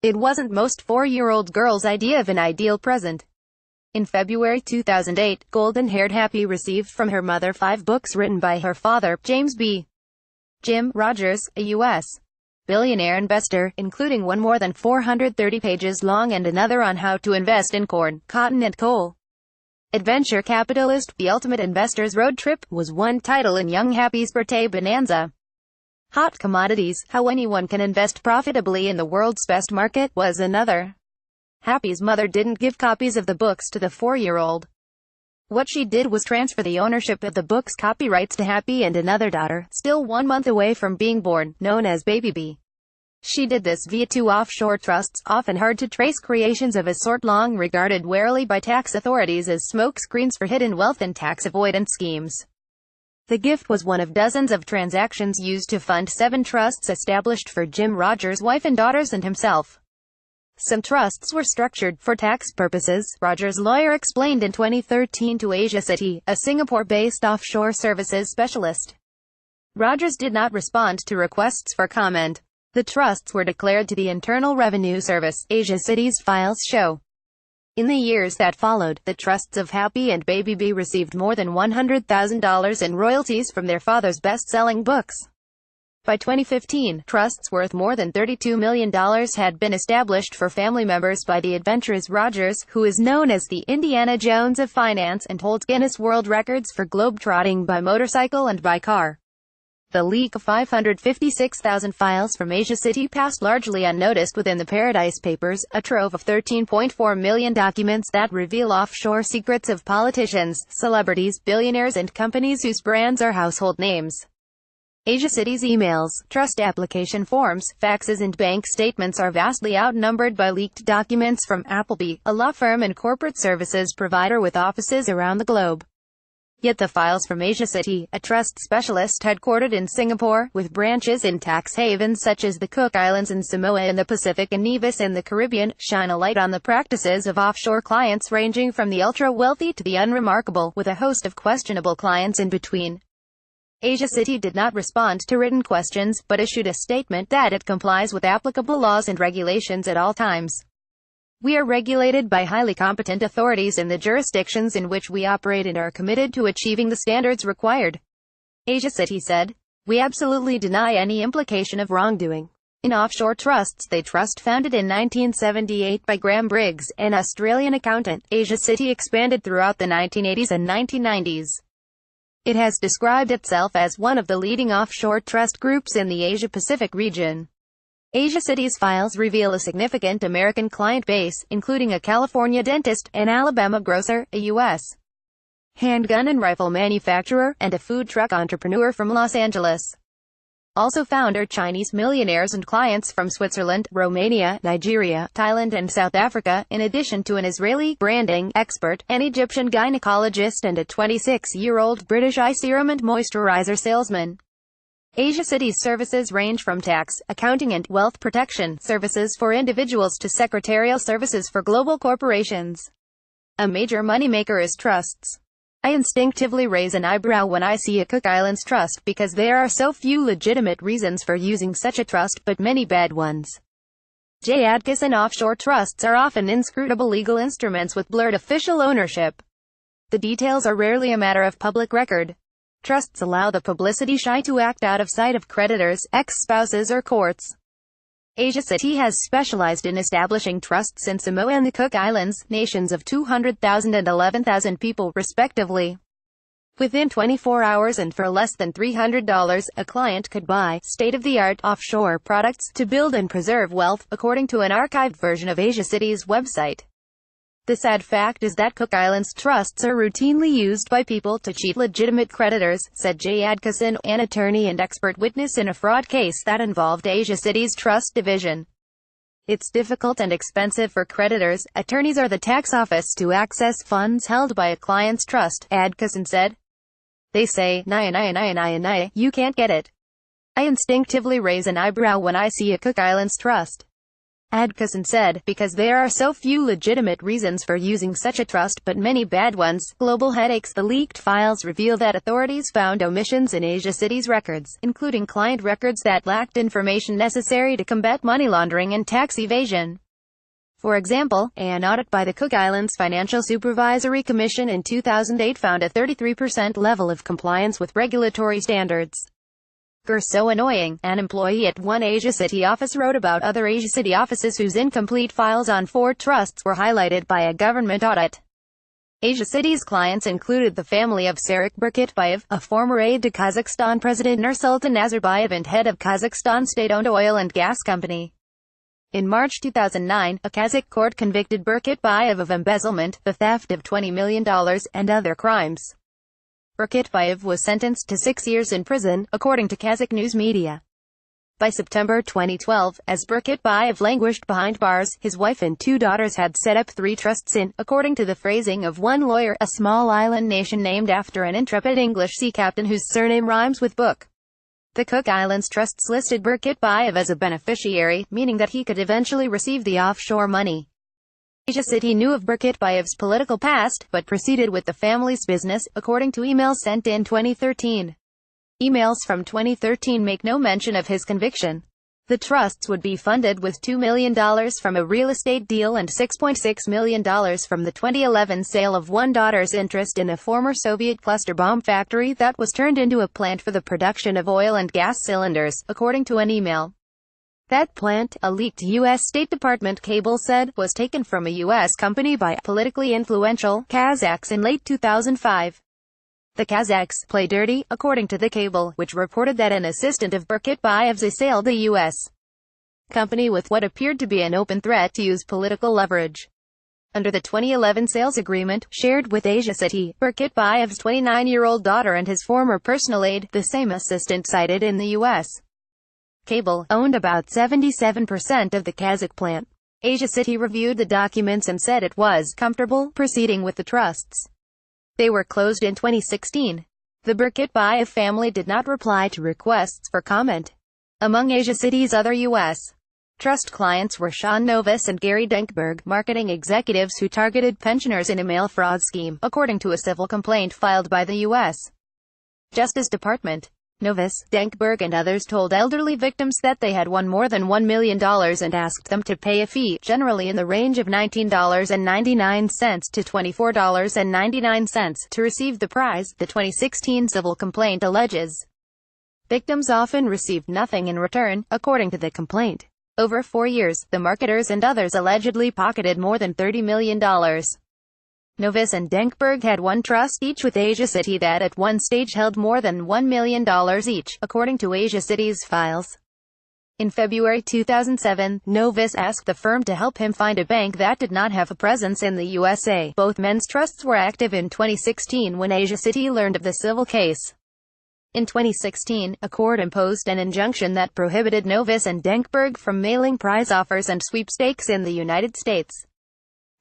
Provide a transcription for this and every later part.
It wasn't most 4-year-old girls' idea of an ideal present. In February 2008, golden-haired Happy received from her mother 5 books written by her father, James B. Jim Rogers, a U.S. billionaire investor, including one more than 430 pages long and another on how to invest in corn, cotton and coal. Adventure Capitalist, The Ultimate Investor's Road Trip, was one title in young Happy's birtay bonanza. Hot Commodities, How Anyone Can Invest Profitably in the World's Best Market, was another. Happy's mother didn't give copies of the books to the 4-year-old. What she did was transfer the ownership of the book's copyrights to Happy and another daughter, still 1 month away from being born, known as Baby B. She did this via 2 offshore trusts, often hard-to-trace creations of a sort long regarded warily by tax authorities as smokescreens for hidden wealth and tax avoidance schemes. The gift was one of dozens of transactions used to fund 7 trusts established for Jim Rogers' wife and daughters and himself. Some trusts were structured for tax purposes, Rogers' lawyer explained in 2013 to Asiaciti, a Singapore-based offshore services specialist. Rogers did not respond to requests for comment. The trusts were declared to the Internal Revenue Service, Asiaciti's files show. In the years that followed, the trusts of Happy and Baby B received more than $100,000 in royalties from their father's best-selling books. By 2015, trusts worth more than $32 million had been established for family members by the adventurous Rogers, who is known as the Indiana Jones of finance and holds Guinness World Records for globe-trotting by motorcycle and by car. The leak of 556,000 files from Asiaciti passed largely unnoticed within the Paradise Papers, a trove of 13.4 million documents that reveal offshore secrets of politicians, celebrities, billionaires and companies whose brands are household names. Asiaciti's emails, trust application forms, faxes and bank statements are vastly outnumbered by leaked documents from Appleby, a law firm and corporate services provider with offices around the globe. Yet the files from Asiaciti, a trust specialist headquartered in Singapore, with branches in tax havens such as the Cook Islands and Samoa in the Pacific and Nevis in the Caribbean, shine a light on the practices of offshore clients ranging from the ultra-wealthy to the unremarkable, with a host of questionable clients in between. Asiaciti did not respond to written questions, but issued a statement that it complies with applicable laws and regulations at all times. We are regulated by highly competent authorities in the jurisdictions in which we operate and are committed to achieving the standards required. Asiaciti said, "We absolutely deny any implication of wrongdoing. In offshore trusts, the trust founded in 1978 by Graham Briggs, an Australian accountant, Asiaciti expanded throughout the 1980s and 1990s. It has described itself as one of the leading offshore trust groups in the Asia-Pacific region." Asiaciti's files reveal a significant American client base, including a California dentist, an Alabama grocer, a U.S. handgun and rifle manufacturer, and a food truck entrepreneur from Los Angeles. Also found are Chinese millionaires and clients from Switzerland, Romania, Nigeria, Thailand and South Africa, in addition to an Israeli branding expert, an Egyptian gynecologist and a 26-year-old British eye serum and moisturizer salesman. Asiaciti's services range from tax, accounting and wealth protection services for individuals to secretarial services for global corporations. A major moneymaker is trusts. I instinctively raise an eyebrow when I see a Cook Islands trust because there are so few legitimate reasons for using such a trust but many bad ones. J. Adkison offshore trusts are often inscrutable legal instruments with blurred official ownership. The details are rarely a matter of public record. Trusts allow the publicity shy to act out of sight of creditors, ex-spouses or courts. Asiaciti has specialized in establishing trusts in Samoa and the Cook Islands, nations of 200,000 and 11,000 people, respectively. Within 24 hours and for less than $300, a client could buy state-of-the-art offshore products to build and preserve wealth, according to an archived version of Asiaciti's website. The sad fact is that Cook Islands trusts are routinely used by people to cheat legitimate creditors, said J. Adkison, an attorney and expert witness in a fraud case that involved Asiaciti's trust division. It's difficult and expensive for creditors, attorneys or the tax office to access funds held by a client's trust, Adkison said. They say, "Naya, you can't get it." I instinctively raise an eyebrow when I see a Cook Islands trust. Adkison said, because there are so few legitimate reasons for using such a trust but many bad ones. Global headaches. The leaked files reveal that authorities found omissions in Asiaciti's records, including client records that lacked information necessary to combat money laundering and tax evasion. For example, an audit by the Cook Islands Financial Supervisory Commission in 2008 found a 33% level of compliance with regulatory standards. So annoying, an employee at one Asiaciti office wrote about other Asiaciti offices whose incomplete files on 4 trusts were highlighted by a government audit. Asiaciti's clients included the family of Sarık Burkitbayev, a former aide to Kazakhstan President Nursultan Nazarbayev and head of Kazakhstan state-owned oil and gas company. In March 2009, a Kazakh court convicted Burkitbayev of embezzlement, the theft of $20 million, and other crimes. Burkitbayev was sentenced to 6 years in prison, according to Kazakh news media. By September 2012, as Burkitbayev languished behind bars, his wife and 2 daughters had set up 3 trusts in, according to the phrasing of one lawyer, a small island nation named after an intrepid English sea captain whose surname rhymes with book. The Cook Islands trusts listed Burkitbayev as a beneficiary, meaning that he could eventually receive the offshore money. Asiaciti knew of Burkitbayev's political past, but proceeded with the family's business, according to emails sent in 2013. Emails from 2013 make no mention of his conviction. The trusts would be funded with $2 million from a real estate deal and $6.6 million from the 2011 sale of one daughter's interest in a former Soviet cluster bomb factory that was turned into a plant for the production of oil and gas cylinders, according to an email. That plant, a leaked U.S. State Department cable said, was taken from a U.S. company by politically influential Kazakhs in late 2005. The Kazakhs play dirty, according to the cable, which reported that an assistant of Burkitbayev's assailed the U.S. company with what appeared to be an open threat to use political leverage. Under the 2011 sales agreement, shared with Asiaciti, Burkitbayev's 29-year-old daughter and his former personal aide, the same assistant cited in the U.S. cable, owned about 77% of the Kazakh plant. Asiaciti reviewed the documents and said it was comfortable proceeding with the trusts. They were closed in 2016. The Burkitbayev family did not reply to requests for comment. Among Asiaciti's other U.S. trust clients were Sean Novis and Gary Denkberg, marketing executives who targeted pensioners in a mail fraud scheme, according to a civil complaint filed by the U.S. Justice Department. Novis, Denkberg and others told elderly victims that they had won more than $1 million and asked them to pay a fee, generally in the range of $19.99 to $24.99, to receive the prize, the 2016 civil complaint alleges. Victims often received nothing in return, according to the complaint. Over 4 years, the marketers and others allegedly pocketed more than $30 million. Novis and Denkberg had one trust each with Asiaciti that at one stage held more than $1 million each, according to Asiaciti's files. In February 2007, Novis asked the firm to help him find a bank that did not have a presence in the USA. Both men's trusts were active in 2016 when Asiaciti learned of the civil case. In 2016, a court imposed an injunction that prohibited Novis and Denkberg from mailing prize offers and sweepstakes in the United States.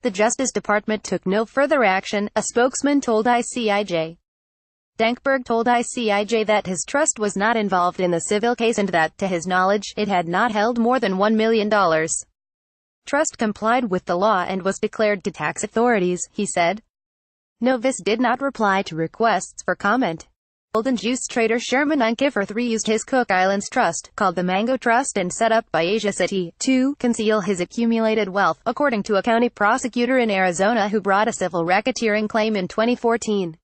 The Justice Department took no further action, a spokesman told ICIJ. Denkberg told ICIJ that his trust was not involved in the civil case and that, to his knowledge, it had not held more than $1 million. Trust complied with the law and was declared to tax authorities, he said. Novis did not reply to requests for comment. Golden juice trader Sherman Unkifer III used his Cook Islands trust, called the Mango Trust and set up by Asiaciti, to conceal his accumulated wealth, according to a county prosecutor in Arizona who brought a civil racketeering claim in 2014.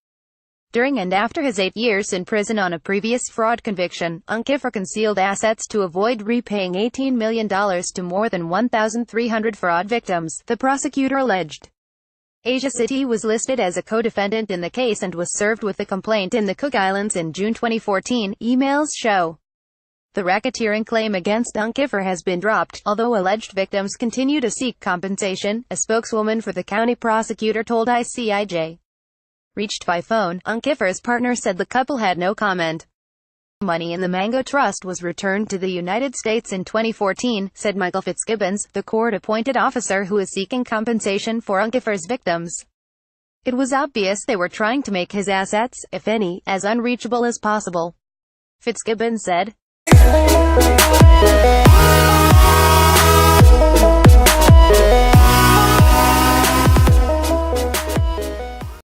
During and after his 8 years in prison on a previous fraud conviction, Unkifer concealed assets to avoid repaying $18 million to more than 1,300 fraud victims, the prosecutor alleged. Asiaciti was listed as a co-defendant in the case and was served with the complaint in the Cook Islands in June 2014, emails show. The racketeering claim against Unkifer has been dropped, although alleged victims continue to seek compensation, a spokeswoman for the county prosecutor told ICIJ. Reached by phone, Unkifer's partner said the couple had no comment. Money in the Mango Trust was returned to the United States in 2014, said Michael Fitzgibbons, the court-appointed officer who is seeking compensation for Unkifer's victims. It was obvious they were trying to make his assets, if any, as unreachable as possible, Fitzgibbons said.